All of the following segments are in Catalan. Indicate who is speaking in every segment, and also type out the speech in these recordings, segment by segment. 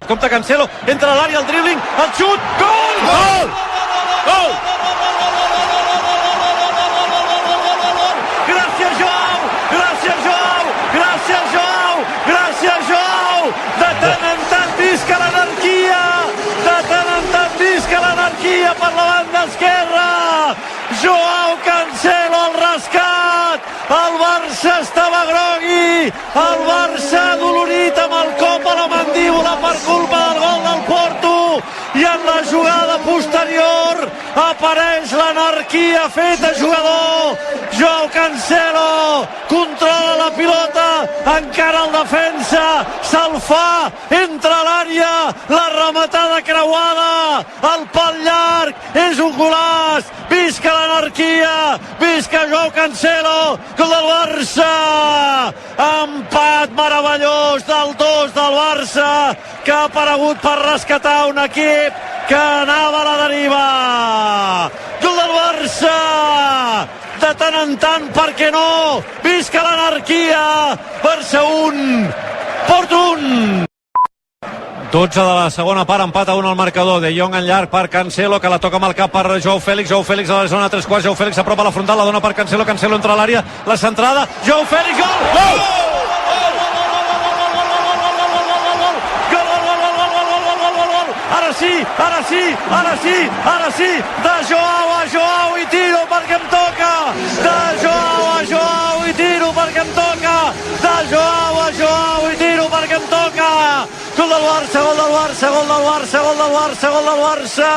Speaker 1: compta Cancelo, entra a l'àrea, el dribbling, el xut, gol! Gol! Gol! Gràcies, Joao! Gràcies, Joao! Gràcies, Joao! Gràcies, Joao! De tant en tant visca l'anarquia! De tant en tant visca l'anarquia per la banda esquerra! Joao Cancelo al rescat! El Barça estava grogui! El Barça dolorit amb el cop a la mandíbula per culpa del gol del Porto! I en la jugada posterior apareix l'anarquia feta jugador! Joao Cancelo controla la pilota, encara el defensa, se'l fa, entra a l'àrea, la rematada creuada, el pal llarg, és un golaç, visca l'anarquia, visca Joao Cancelo, gol del Barça, empat meravellós del 2 del Barça, que ha aparegut per rescatar un equip que anava a la deriva. Gol del Barça! De tant en tant, per què no? Visca l'anarquia! Barça 1, Porto 1! 12 de la segona part, empat a 1 al marcador. De Jong en llarg per Cancelo, que la toca amb el cap per Joao Félix. Joao Félix a la zona 3/4. Joao Félix s'apropa a la frontal, la dona per Cancelo. Cancelo entra a l'àrea, la centrada. Joao Félix, gol! Gol! Ara sí, ara sí, ara sí, ara sí, de Joao a Joao i tiro perquè em toca, de Joao a Joao i tiro perquè em toca, de Joao a Joao i tiro perquè em toca. Gol del Barça, gol del Barça, gol del Barça, gol del Barça, gol del Barça.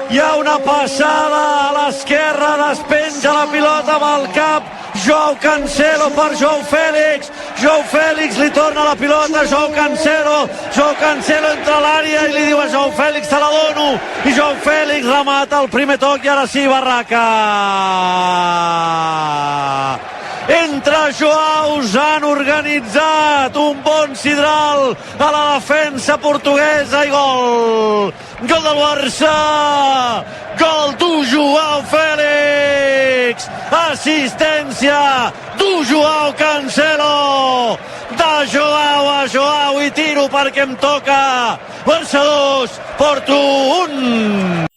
Speaker 1: Hi ha una passada a l'esquerra, despenja la pilota amb el cap Joao Cancelo per Joao Félix. Joao Félix li torna la pilota a Joao Cancelo. Joao Cancelo entra a l'àrea i li diu a Joao Félix, te la dono. I Joao Félix remata el primer toc i ara sí, Barraca. Entre Joaos han organitzat un bon sidral a la defensa portuguesa i gol. Gol del Barça. Gol du Joao Félix. Assistència du Joao Cancelo. De Joao a Joao i tiro perquè em toca. Barça 2, Porto 1.